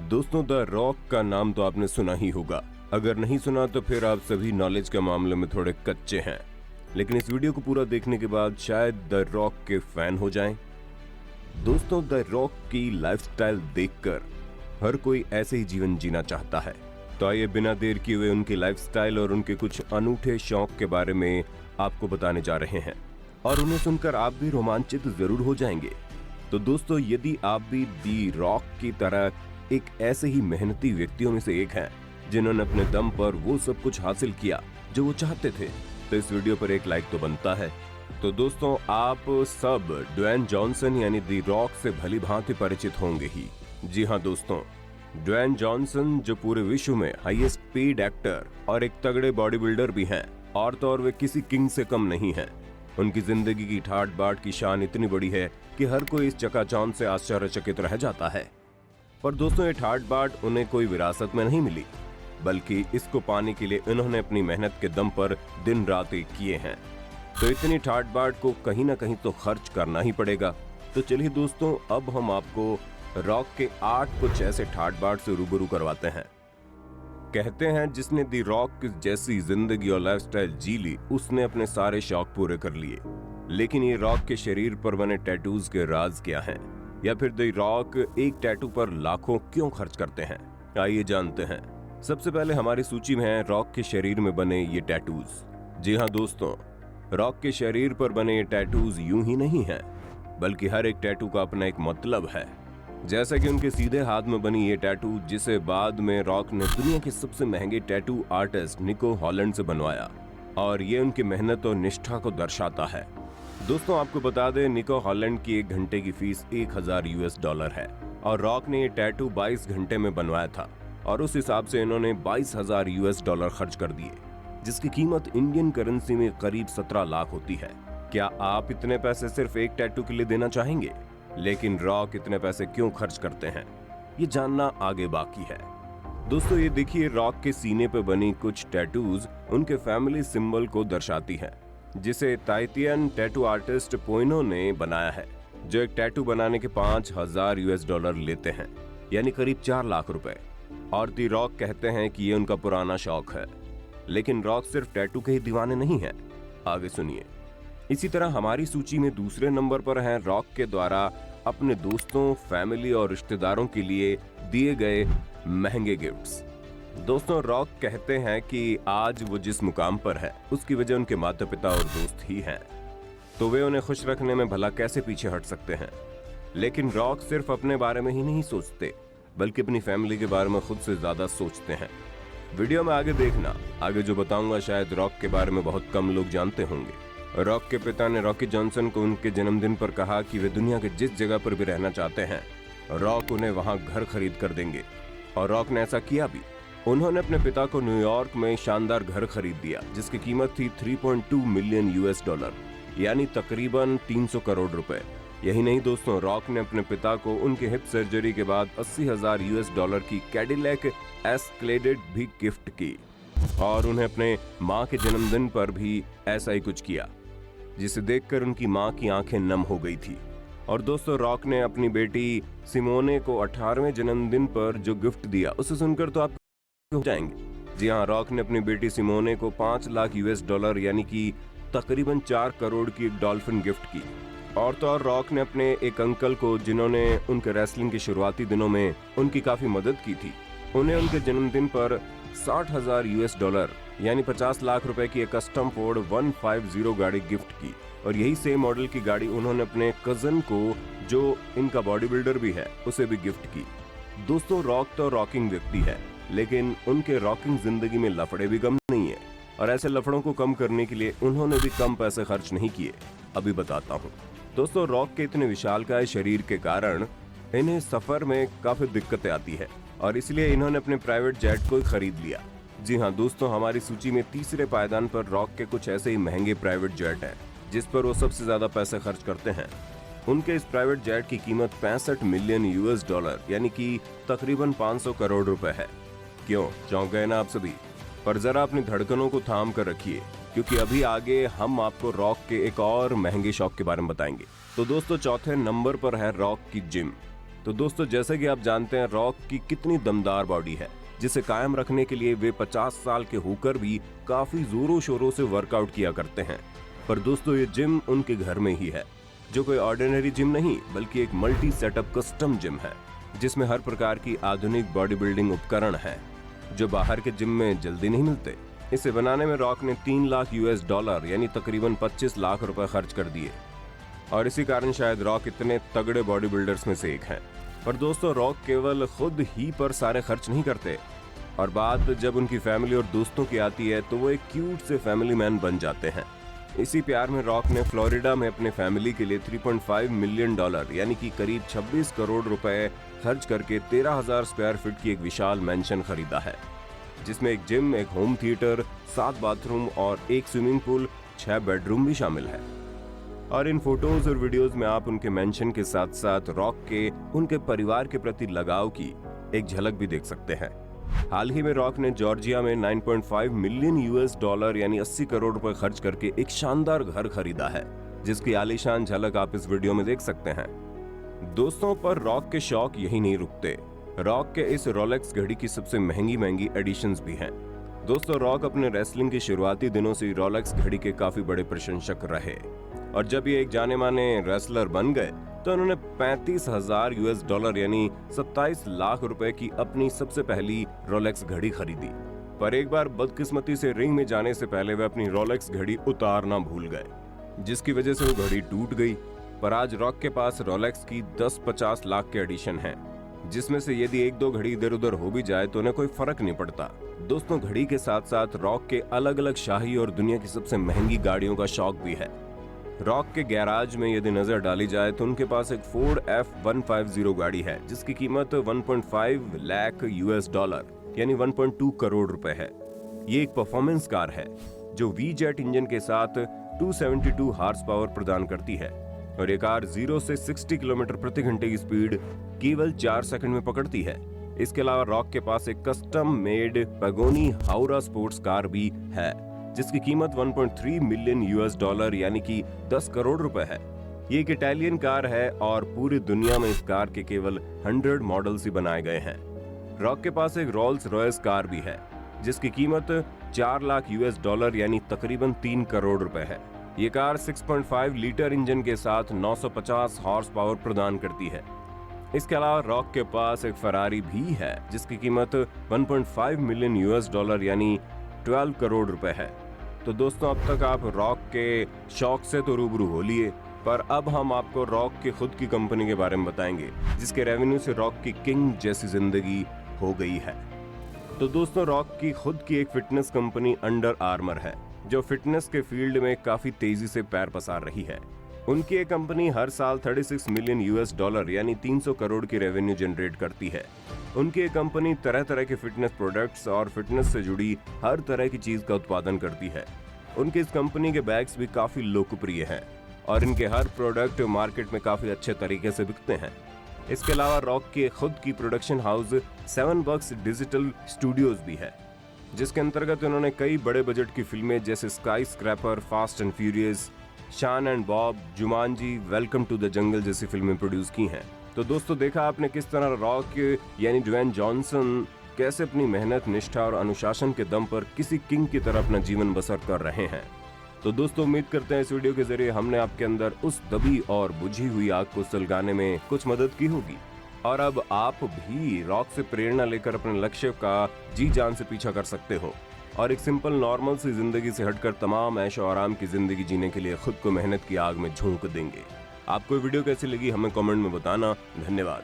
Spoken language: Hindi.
दोस्तों, द रॉक का नाम तो आपने सुना ही होगा। अगर नहीं सुना तो फिर आप सभी नॉलेज के मामले में थोड़े कच्चे हैं, लेकिन इस वीडियो को पूरा देखने के बाद शायद द रॉक के फैन हो जाएं। दोस्तों, द रॉक की लाइफस्टाइल देखकर हर कोई ऐसे ही जीवन जीना चाहता है। तो आइए बिना देर किए हुए उनकी लाइफस्टाइल और उनके कुछ अनूठे शौक के बारे में आपको बताने जा रहे हैं, और उन्हें सुनकर आप भी रोमांचित जरूर हो जाएंगे। तो दोस्तों, यदि आप भी दी रॉक की तरह एक ऐसे ही मेहनती व्यक्तियों में से एक हैं, जिन्होंने अपने दम पर वो सब कुछ हासिल किया जो वो चाहते थे, तो इस वीडियो पर एक लाइक तो बनता है। तो दोस्तों, आप सब ड्वेन जॉनसन यानी दी रॉक से भली भांति परिचित होंगे ही। जी हाँ दोस्तों, ड्वेन जॉनसन जो पूरे विश्व में हाईएस्ट पेड एक्टर और एक तगड़े बॉडी बिल्डर भी हैं, और तो और वे किसी किंग से कम नहीं हैं। उनकी जिंदगी की ठाट बाट की शान इतनी बड़ी है कि हर कोई इस चकाचौंध से आश्चर्यचकित रह जाता है। पर दोस्तों, ये ठाट बाट उन्हें कोई विरासत में नहीं मिली, बल्कि इसको पाने के लिए इन्होंने अपनी मेहनत के दम पर दिन रात एक किए हैं। तो इतनी ठाट बाट को कहीं ना कहीं तो खर्च करना ही पड़ेगा। तो चलिए दोस्तों, अब हम आपको रॉक के 8 कुछ ऐसे ठाट बाट से रूबरू करवाते हैं। कहते हैं जिसने दी रॉक जैसी जिंदगी और लाइफस्टाइल जी ली, उसने अपने सारे शौक पूरे कर लिए। लेकिन ये रॉक के शरीर पर बने टैटूज के राज क्या हैं? या फिर दी रॉक एक टैटू पर लाखों क्यों खर्च करते हैं? आइए जानते हैं। सबसे पहले हमारी सूची में है रॉक के शरीर में बने ये टैटूज। जी हाँ दोस्तों, रॉक के शरीर पर बने ये टैटूज यूं ही नहीं हैं, बल्कि हर एक टैटू का अपना एक मतलब है। जैसा कि उनके सीधे हाथ में बनी ये टैटू, जिसे बाद में रॉक ने दुनिया के सबसे महंगे टैटू आर्टिस्ट निको हॉलैंड से बनवाया, और ये उनकी मेहनत और निष्ठा को दर्शाता है। दोस्तों, आपको बता दें, निको हॉलैंड की 1 घंटे की फीस $1000 है, और रॉक ने ये टैटू 22 घंटे में बनवाया था, और उस हिसाब से इन्होंने $22,000 खर्च कर दिए, जिसकी कीमत इंडियन करेंसी में करीब 17 लाख होती है। क्या आप इतने पैसे सिर्फ एक टैटू के लिए देना चाहेंगे? लेकिन रॉक इतने पैसे क्यों खर्च करते हैं, ये जानना आगे बाकी है। दोस्तों, ये देखिए, रॉक के सीने पे बनी कुछ टैटूज उनके फैमिली सिंबल को दर्शाती हैं, जिसे ताइतियन टैटू आर्टिस्ट पोइनो ने बनाया है, जो एक टैटू बनाने के $5000 लेते हैं, यानी करीब 4 लाख रुपए। और दी रॉक कहते हैं कि ये उनका पुराना शौक है। लेकिन रॉक सिर्फ टैटू के ही दीवाने नहीं हैं, आगे सुनिए। इसी तरह हमारी सूची में दूसरे नंबर पर हैं रॉक के द्वारा अपने दोस्तों, फैमिली और रिश्तेदारों के लिए दिए गए महंगे गिफ्ट्स। दोस्तों, रॉक कहते हैं कि आज वो जिस मुकाम पर है, उसकी वजह उनके माता पिता और दोस्त ही हैं। तो वे उन्हें खुश रखने में भला कैसे पीछे हट सकते हैं? लेकिन रॉक सिर्फ अपने बारे में ही नहीं सोचते, बल्कि अपनी फैमिली के बारे में खुद से ज्यादा सोचते हैं। वीडियो में आगे देखना, आगे जो बताऊंगा शायद रॉक के बारे में बहुत कम लोग जानते होंगे। रॉक के पिता ने रॉकी जॉनसन को उनके जन्मदिन पर कहा कि वे दुनिया के जिस जगह पर भी रहना चाहते हैं, रॉक उन्हें वहां घर खरीद कर देंगे, और रॉक ने ऐसा किया भी। उन्होंने अपने पिता को न्यूयॉर्क में शानदार घर खरीद दिया, जिसकी कीमत थी $3.2 मिलियन, यानी तकरीबन 300 करोड़ रुपए। यही नहीं दोस्तों, रॉक ने अपने पिता को उनके हिप सर्जरी के बाद $80,000 की कैडिलैक एस्केलेड भी गिफ्ट की, और उन्हें अपने माँ के जन्मदिन पर भी ऐसा ही कुछ किया, जिसे देखकर उनकी माँ की आंखें नम हो गई थी। और दोस्तों, रॉक ने अपनी बेटी सिमोने को 18वें जन्मदिन पर जो गिफ्ट दिया, उसे सुनकर तो आप हो जाएंगे। जी हाँ, रॉक ने अपनी बेटी सिमोने को $5 लाख यानी कि तकरीबन 4 करोड़ की एक डॉल्फिन गिफ्ट की। और तो और रॉक ने अपने एक अंकल को, जिन्होंने उनके रेसलिंग के शुरुआती दिनों में उनकी काफी मदद की थी, उन्हें उनके जन्मदिन पर $60,000 यानी 50 लाख रुपए की एक कस्टम फोर्ड 150 गाड़ी गिफ्ट की। और यही सेम मॉडल की गाड़ी उन्होंने अपने कजन को, जो इनका बॉडी बिल्डर भी है, उसे भी गिफ्ट की। दोस्तों, रॉक तो रॉकिंग व्यक्ति है, लेकिन उनके रॉकिंग जिंदगी में लफड़े भी कम नहीं है, और ऐसे लफड़ों को कम करने के लिए उन्होंने भी कम पैसे खर्च नहीं किए। अभी बताता हूँ। दोस्तों, रॉक के इतने विशालकाय शरीर के कारण इन्हें सफर में काफी दिक्कतें आती है, और इसलिए इन्होंने अपने प्राइवेट जेट को खरीद लिया। जी हाँ दोस्तों, हमारी सूची में तीसरे पायदान पर रॉक के कुछ ऐसे ही महंगे प्राइवेट जेट हैं, जिस पर वो सबसे ज्यादा पैसे खर्च करते हैं। उनके इस प्राइवेट जेट की कीमत $65 मिलियन यानी कि तकरीबन 500 करोड़ रुपए है। क्यों चौंक गए ना आप सभी? पर जरा अपनी धड़कनों को थाम कर रखिए, क्योंकि अभी आगे हम आपको रॉक के एक और महंगे शौक के बारे में बताएंगे। तो दोस्तों, चौथे नंबर पर है रॉक की जिम। तो दोस्तों जैसे कि आप जानते हैं रॉक की कितनी दमदार बॉडी है, जिसे कायम रखने के लिए वे 50 साल के होकर भी काफी जोरों शोरों से वर्कआउट किया करते हैं। पर दोस्तों ये जिम उनके घर में ही है, जो कोई ऑर्डिनरी जिम नहीं बल्कि एक मल्टी सेटअप कस्टम जिम है, जिसमें हर प्रकार की आधुनिक बॉडी बिल्डिंग उपकरण है जो बाहर के जिम में जल्दी नहीं मिलते। इसे बनाने में रॉक ने $3 लाख यानी तकरीबन 25 लाख रुपए खर्च कर दिए और इसी कारण शायद रॉक इतने तगड़े बॉडी बिल्डर्स में से एक हैं। पर दोस्तों रॉक केवल खुद ही पर सारे खर्च नहीं करते और बात जब उनकी फैमिली और दोस्तों की आती है तो वो एक क्यूट से फैमिली मैन बन जाते हैं। इसी प्यार में रॉक ने फ्लोरिडा में अपने फैमिली के लिए $3.5 मिलियन यानी कि करीब 26 करोड़ रुपए खर्च करके 13,000 स्क्वायर फीट की एक विशाल मैंशन खरीदा है, जिसमें एक जिम, एक होम थिएटर, 7 बाथरूम और एक स्विमिंग पूल, 6 बेडरूम भी शामिल है। और इन फोटोज और वीडियोस में आप उनके मेंशन के साथ साथ रॉक के उनके परिवार के प्रति लगाव की एक झलक भी देख सकते हैं। हाल ही में रॉक ने जॉर्जिया में $9.5 मिलियन यानी 80 करोड़ रुपए खर्च करके एक शानदार घर खरीदा है, जिसकी आलीशान झलक आप इस वीडियो में देख सकते हैं। दोस्तों पर रॉक के शौक यही नहीं रुकते। रॉक के इस रोलेक्स घड़ी की सबसे महंगी एडिशंस भी हैं। दोस्तों रॉक अपने रेसलिंग के शुरुआती दिनों से रोलेक्स घड़ी के काफी बड़े प्रशंसक रहे और जब ये एक जाने माने रेसलर बन गए तो उन्होंने $35,000 यानी 27 लाख रुपए की अपनी सबसे पहली रोलेक्स घड़ी खरीदी। पर एक बार बदकिस्मती से रिंग में जाने से पहले वे अपनी रोलेक्स घड़ी उतारना भूल गए, जिसकी वजह से वो घड़ी टूट गई। पर आज रॉक के पास रोलेक्स की 10-50 लाख के एडिशन है, जिसमें से यदि 1-2 घड़ी इधर उधर हो भी जाए तो उन्हें कोई फर्क नहीं पड़ता। दोस्तों घड़ी के साथ साथ रॉक के अलग अलग शाही और दुनिया की सबसे महंगी गाड़ियों का शौक भी है। रॉक के गैराज में यदि नजर डाली जाए तो उनके पास एक फोर्ड F150 गाड़ी है, जिसकी कीमत $1.5 लाख यानी 1.2 करोड़ रुपए है। ये एक परफॉर्मेंस कार है जो V-जेट इंजन के साथ 272 हॉर्स पावर प्रदान करती है और ये कार 0 से 60 किलोमीटर प्रति घंटे की स्पीड केवल 4 सेकंड में पकड़ती है। इसके अलावा रॉक के पास एक custom made Pagani Huayra sports car भी है, जिसकी कीमत $1.3 मिलियन यानी कि 10 करोड़ रुपए है। ये एक इटालियन कार है और पूरी दुनिया में इस कार के केवल 100 मॉडल्स ही बनाए गए हैं। रॉक के पास एक रोल्स रॉयस कार भी है, जिसकी कीमत $4 लाख यानी तकरीबन 3 करोड़ रुपए है। ये कार 6.5 लीटर इंजन के साथ 950 हॉर्स पावर प्रदान करती है। इसके अलावा रॉक के पास एक फरारी भी है, जिसकी कीमत $1.5 मिलियन यानी 12 करोड़ रुपए है। तो दोस्तों अब तक आप रॉक के शौक से तो रूबरू हो लिए, पर अब हम आपको रॉक की खुद की कंपनी के बारे में बताएंगे, जिसके रेवेन्यू से रॉक की किंग जैसी जिंदगी हो गई है। तो दोस्तों रॉक की खुद की एक फिटनेस कंपनी अंडर आर्मर है, जो फिटनेस के फील्ड में काफी तेजी से पैर पसार रही है। उनकी ये कंपनी हर साल $36 मिलियन यानी 300 करोड़ की रेवेन्यू जनरेट करती है। उनकी ये कंपनी तरह तरह के फिटनेस प्रोडक्ट्स और फिटनेस से जुड़ी हर तरह की चीज का उत्पादन करती है। उनकी इस कंपनी के बैग्स भी काफी लोकप्रिय हैं और इनके हर प्रोडक्ट मार्केट में काफी अच्छे तरीके से बिकते हैं। इसके अलावा रॉक की खुद की प्रोडक्शन हाउस 7 बक्स डिजिटल स्टूडियोज भी है, जिसके अंतर्गत उन्होंने कई बड़े बजट की फिल्में जैसे Skyscraper, Fast and Furious, Shaun and Bob, Jumanji, welcome to the jungle जैसी फिल्में प्रोड्यूस की हैं। तो दोस्तों देखा आपने किस तरह रॉक यानी ड्वेन जॉनसन कैसे अपनी मेहनत, निष्ठा और अनुशासन के दम पर किसी किंग की तरह अपना जीवन बसर कर रहे हैं। तो दोस्तों उम्मीद करते हैं इस वीडियो के जरिए हमने आपके अंदर उस दबी और बुझी हुई आग को सुलगाने में कुछ मदद की होगी और अब आप भी रॉक से प्रेरणा लेकर अपने लक्ष्य का जी जान से पीछा कर सकते हो और एक सिंपल नॉर्मल सी जिंदगी से हटकर तमाम ऐशो आराम की जिंदगी जीने के लिए खुद को मेहनत की आग में झोंक देंगे। आपको वीडियो कैसी लगी हमें कमेंट में बताना। धन्यवाद।